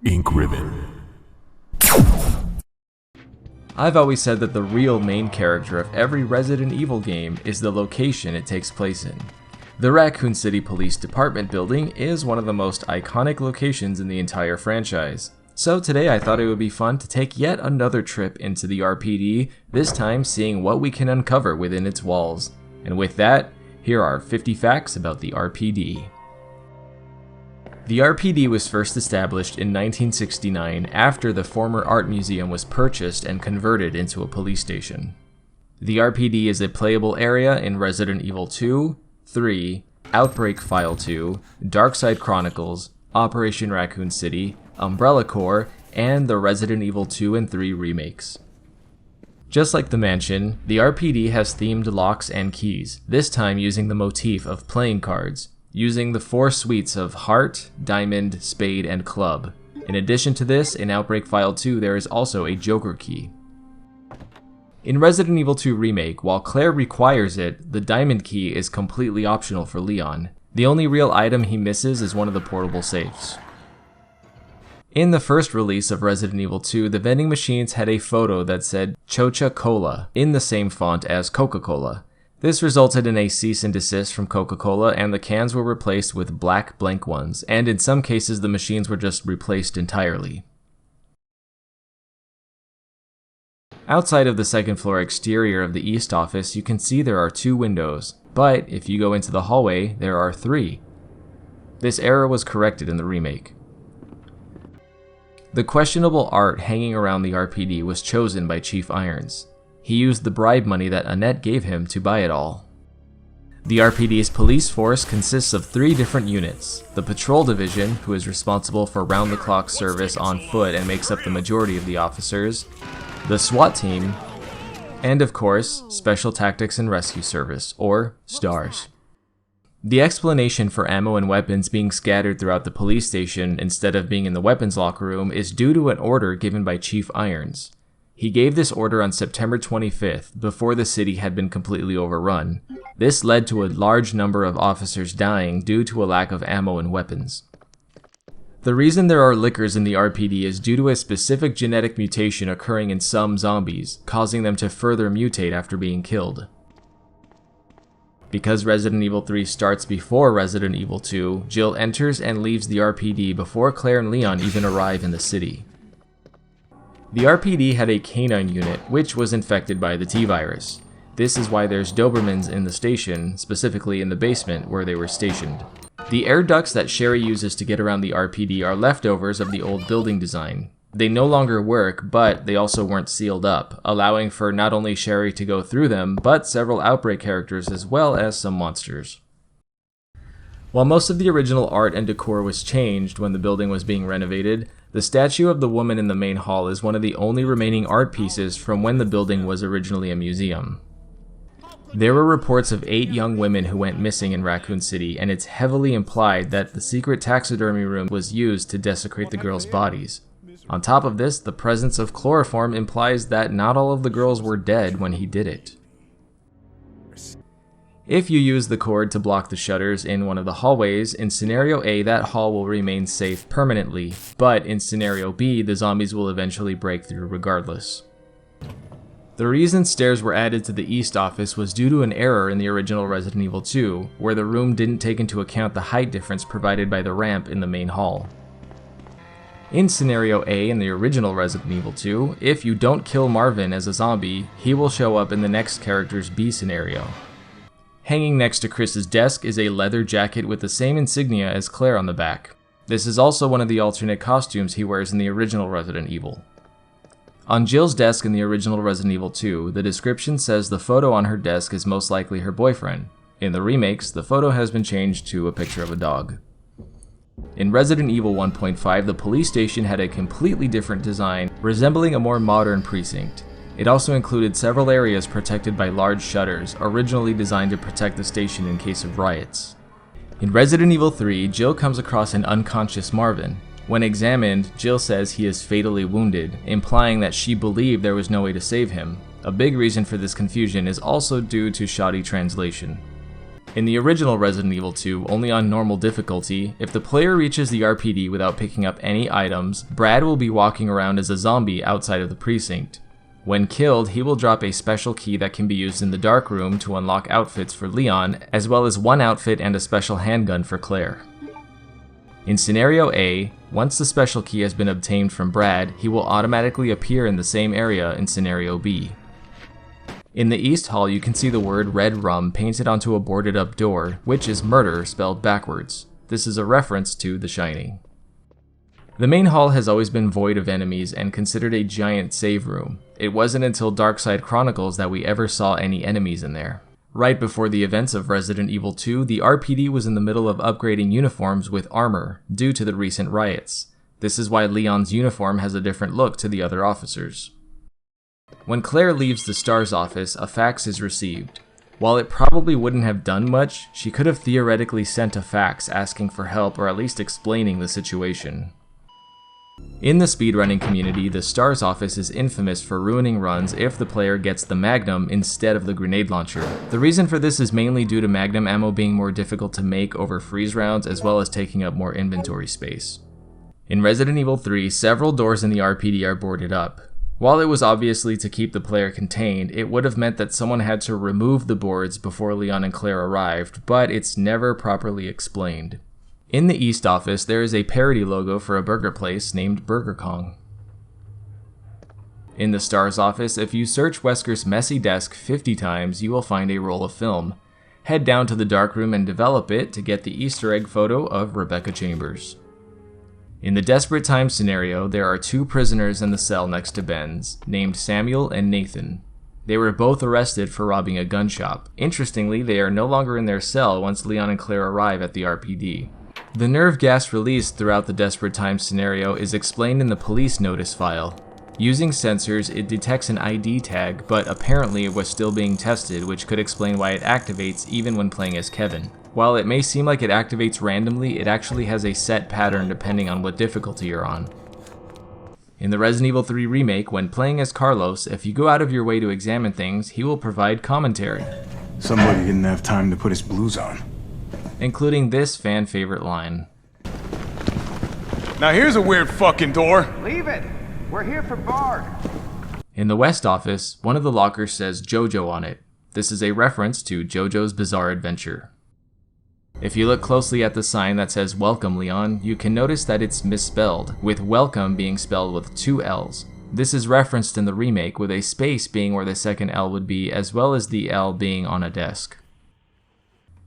Ink ribbon. I've always said that the real main character of every Resident Evil game is the location it takes place in. The Raccoon City Police Department building is one of the most iconic locations in the entire franchise. So today I thought it would be fun to take yet another trip into the RPD, this time seeing what we can uncover within its walls. And with that, here are 50 facts about the RPD. The RPD was first established in 1969 after the former art museum was purchased and converted into a police station. The RPD is a playable area in Resident Evil 2, 3, Outbreak File 2, Darkside Chronicles, Operation Raccoon City, Umbrella Corps, and the Resident Evil 2 and 3 remakes. Just like the mansion, the RPD has themed locks and keys, this time using the motif of playing cards, using the 4 suites of Heart, Diamond, Spade, and Club. In addition to this, in Outbreak File 2 there is also a Joker key. In Resident Evil 2 Remake, while Claire requires it, the Diamond key is completely optional for Leon. The only real item he misses is one of the portable safes. In the first release of Resident Evil 2, the vending machines had a photo that said Chocha Cola in the same font as Coca-Cola. This resulted in a cease and desist from Coca-Cola, and the cans were replaced with black blank ones, and in some cases the machines were just replaced entirely. Outside of the second floor exterior of the East office, you can see there are 2 windows, but if you go into the hallway, there are 3. This error was corrected in the remake. The questionable art hanging around the RPD was chosen by Chief Irons. He used the bribe money that Annette gave him to buy it all. The RPD's police force consists of 3 different units: the Patrol Division, who is responsible for round-the-clock service on foot and makes up the majority of the officers, the SWAT team, and of course, Special Tactics and Rescue Service, or STARS. The explanation for ammo and weapons being scattered throughout the police station instead of being in the weapons locker room is due to an order given by Chief Irons. He gave this order on September 25th, before the city had been completely overrun. This led to a large number of officers dying due to a lack of ammo and weapons. The reason there are lickers in the RPD is due to a specific genetic mutation occurring in some zombies, causing them to further mutate after being killed. Because Resident Evil 3 starts before Resident Evil 2, Jill enters and leaves the RPD before Claire and Leon even arrive in the city. The RPD had a canine unit, which was infected by the T-virus. This is why there's Dobermans in the station, specifically in the basement where they were stationed. The air ducts that Sherry uses to get around the RPD are leftovers of the old building design. They no longer work, but they also weren't sealed up, allowing for not only Sherry to go through them, but several Outbreak characters as well as some monsters. While most of the original art and decor was changed when the building was being renovated, the statue of the woman in the main hall is one of the only remaining art pieces from when the building was originally a museum. There were reports of 8 young women who went missing in Raccoon City, and it's heavily implied that the secret taxidermy room was used to desecrate the girls' bodies. On top of this, the presence of chloroform implies that not all of the girls were dead when he did it. If you use the cord to block the shutters in one of the hallways, in Scenario A that hall will remain safe permanently, but in Scenario B the zombies will eventually break through regardless. The reason stairs were added to the East office was due to an error in the original Resident Evil 2, where the room didn't take into account the height difference provided by the ramp in the main hall. In Scenario A in the original Resident Evil 2, if you don't kill Marvin as a zombie, he will show up in the next character's B scenario. Hanging next to Chris's desk is a leather jacket with the same insignia as Claire on the back. This is also one of the alternate costumes he wears in the original Resident Evil. On Jill's desk in the original Resident Evil 2, the description says the photo on her desk is most likely her boyfriend. In the remakes, the photo has been changed to a picture of a dog. In Resident Evil 1.5, the police station had a completely different design, resembling a more modern precinct. It also included several areas protected by large shutters, originally designed to protect the station in case of riots. In Resident Evil 3, Jill comes across an unconscious Marvin. When examined, Jill says he is fatally wounded, implying that she believed there was no way to save him. A big reason for this confusion is also due to shoddy translation. In the original Resident Evil 2, only on normal difficulty, if the player reaches the RPD without picking up any items, Brad will be walking around as a zombie outside of the precinct. When killed, he will drop a special key that can be used in the dark room to unlock outfits for Leon, as well as one outfit and a special handgun for Claire. In Scenario A, once the special key has been obtained from Brad, he will automatically appear in the same area in Scenario B. In the East Hall, you can see the word Red Rum painted onto a boarded up door, which is murder spelled backwards. This is a reference to The Shining. The main hall has always been void of enemies and considered a giant save room. It wasn't until Darkside Chronicles that we ever saw any enemies in there. Right before the events of Resident Evil 2, the RPD was in the middle of upgrading uniforms with armor, due to the recent riots. This is why Leon's uniform has a different look to the other officers. When Claire leaves the STARS office, a fax is received. While it probably wouldn't have done much, she could have theoretically sent a fax asking for help or at least explaining the situation. In the speedrunning community, the STARS office is infamous for ruining runs if the player gets the Magnum instead of the grenade launcher. The reason for this is mainly due to Magnum ammo being more difficult to make over freeze rounds as well as taking up more inventory space. In Resident Evil 3, several doors in the RPD are boarded up. While it was obviously to keep the player contained, it would have meant that someone had to remove the boards before Leon and Claire arrived, but it's never properly explained. In the East office, there is a parody logo for a burger place named Burger Kong. In the STARS office, if you search Wesker's messy desk 50 times, you will find a roll of film. Head down to the darkroom and develop it to get the Easter egg photo of Rebecca Chambers. In the Desperate Times scenario, there are two prisoners in the cell next to Ben's, named Samuel and Nathan. They were both arrested for robbing a gun shop. Interestingly, they are no longer in their cell once Leon and Claire arrive at the RPD. The nerve gas released throughout the Desperate Times scenario is explained in the police notice file. Using sensors, it detects an ID tag, but apparently it was still being tested, which could explain why it activates even when playing as Kevin. While it may seem like it activates randomly, it actually has a set pattern depending on what difficulty you're on. In the Resident Evil 3 remake, when playing as Carlos, if you go out of your way to examine things, he will provide commentary. Somebody didn't have time to put his blues on. Including this fan favorite line. Now here's a weird fucking door. Leave it! We're here for Bard. In the West office, one of the lockers says JoJo on it. This is a reference to JoJo's Bizarre Adventure. If you look closely at the sign that says Welcome Leon, you can notice that it's misspelled, with welcome being spelled with 2 L's. This is referenced in the remake with a space being where the second L would be, as well as the L being on a desk.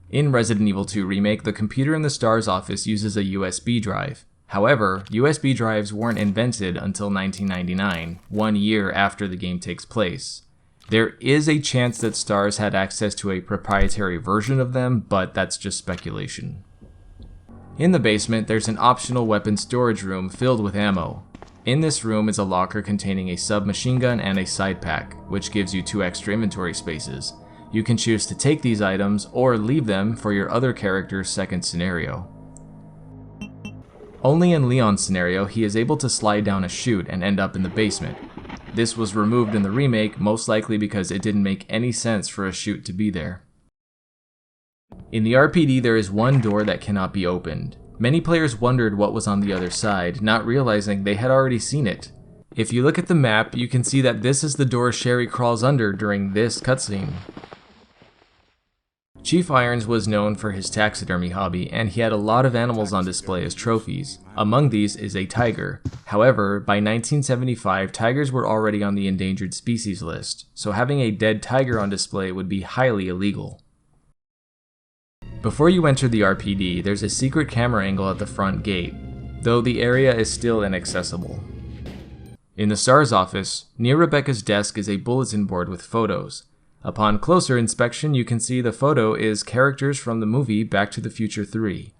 In Resident Evil 2 Remake, the computer in the STARS office uses a USB drive. However, USB drives weren't invented until 1999, 1 year after the game takes place. There is a chance that STARS had access to a proprietary version of them, but that's just speculation. In the basement, there's an optional weapon storage room filled with ammo. In this room is a locker containing a submachine gun and a side pack, which gives you 2 extra inventory spaces. You can choose to take these items or leave them for your other character's second scenario. Only in Leon's scenario, he is able to slide down a chute and end up in the basement. This was removed in the remake, most likely because it didn't make any sense for a chute to be there. In the RPD, there is one door that cannot be opened. Many players wondered what was on the other side, not realizing they had already seen it. If you look at the map, you can see that this is the door Sherry crawls under during this cutscene. Chief Irons was known for his taxidermy hobby, and he had a lot of animals on display as trophies. Among these is a tiger. However, by 1975, tigers were already on the endangered species list, so having a dead tiger on display would be highly illegal. Before you enter the RPD, there's a secret camera angle at the front gate, though the area is still inaccessible. In the STARS office, near Rebecca's desk is a bulletin board with photos. Upon closer inspection, you can see the photo is characters from the movie Back to the Future 3.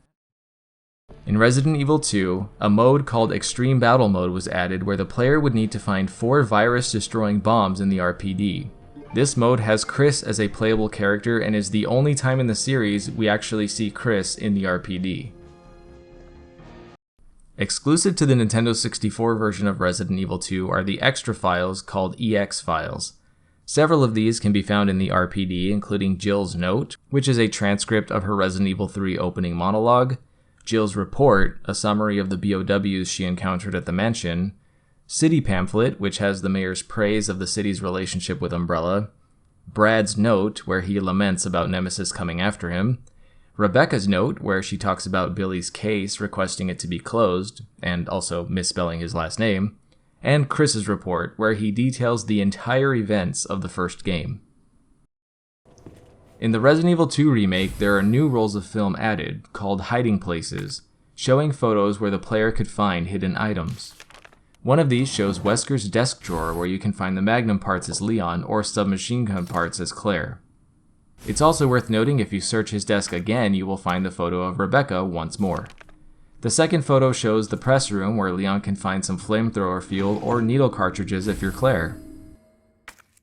In Resident Evil 2, a mode called Extreme Battle Mode was added where the player would need to find 4 virus-destroying bombs in the RPD. This mode has Chris as a playable character and is the only time in the series we actually see Chris in the RPD. Exclusive to the Nintendo 64 version of Resident Evil 2 are the extra files called EX files. Several of these can be found in the RPD, including Jill's Note, which is a transcript of her Resident Evil 3 opening monologue, Jill's Report, a summary of the BOWs she encountered at the mansion, City Pamphlet, which has the mayor's praise of the city's relationship with Umbrella, Brad's Note, where he laments about Nemesis coming after him, Rebecca's Note, where she talks about Billy's case, requesting it to be closed, and also misspelling his last name, and Chris's Report, where he details the entire events of the first game. In the Resident Evil 2 remake, there are new rolls of film added, called Hiding Places, showing photos where the player could find hidden items. One of these shows Wesker's desk drawer, where you can find the Magnum parts as Leon or submachine gun parts as Claire. It's also worth noting if you search his desk again, you will find the photo of Rebecca once more. The second photo shows the press room, where Leon can find some flamethrower fuel or needle cartridges if you're Claire.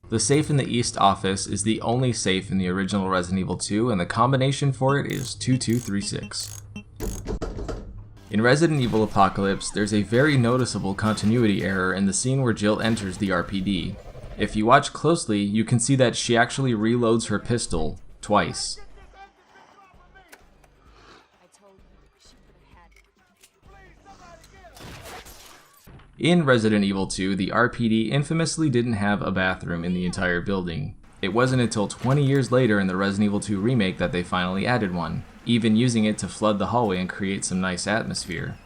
The safe in the East office is the only safe in the original Resident Evil 2, and the combination for it is 2236. In Resident Evil Apocalypse, there's a very noticeable continuity error in the scene where Jill enters the RPD. If you watch closely, you can see that she actually reloads her pistol twice. In Resident Evil 2, the RPD infamously didn't have a bathroom in the entire building. It wasn't until 20 years later in the Resident Evil 2 remake that they finally added one, even using it to flood the hallway and create some nice atmosphere.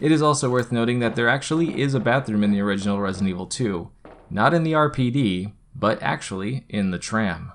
It is also worth noting that there actually is a bathroom in the original Resident Evil 2, not in the RPD, but actually in the tram.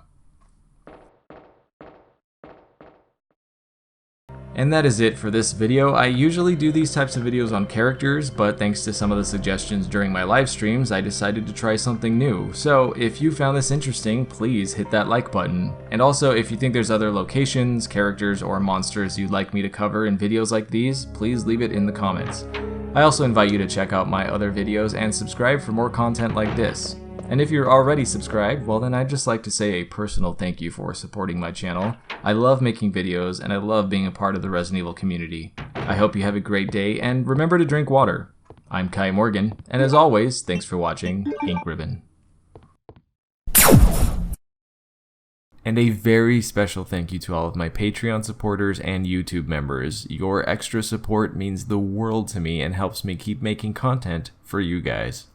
And that is it for this video. I usually do these types of videos on characters, but thanks to some of the suggestions during my live streams, I decided to try something new. So if you found this interesting, please hit that like button. And also, if you think there's other locations, characters, or monsters you'd like me to cover in videos like these, please leave it in the comments. I also invite you to check out my other videos and subscribe for more content like this. And if you're already subscribed, well then I'd just like to say a personal thank you for supporting my channel. I love making videos and I love being a part of the Resident Evil community. I hope you have a great day and remember to drink water. I'm Kai Morgan, and as always, thanks for watching Ink Ribbon. And a very special thank you to all of my Patreon supporters and YouTube members. Your extra support means the world to me and helps me keep making content for you guys.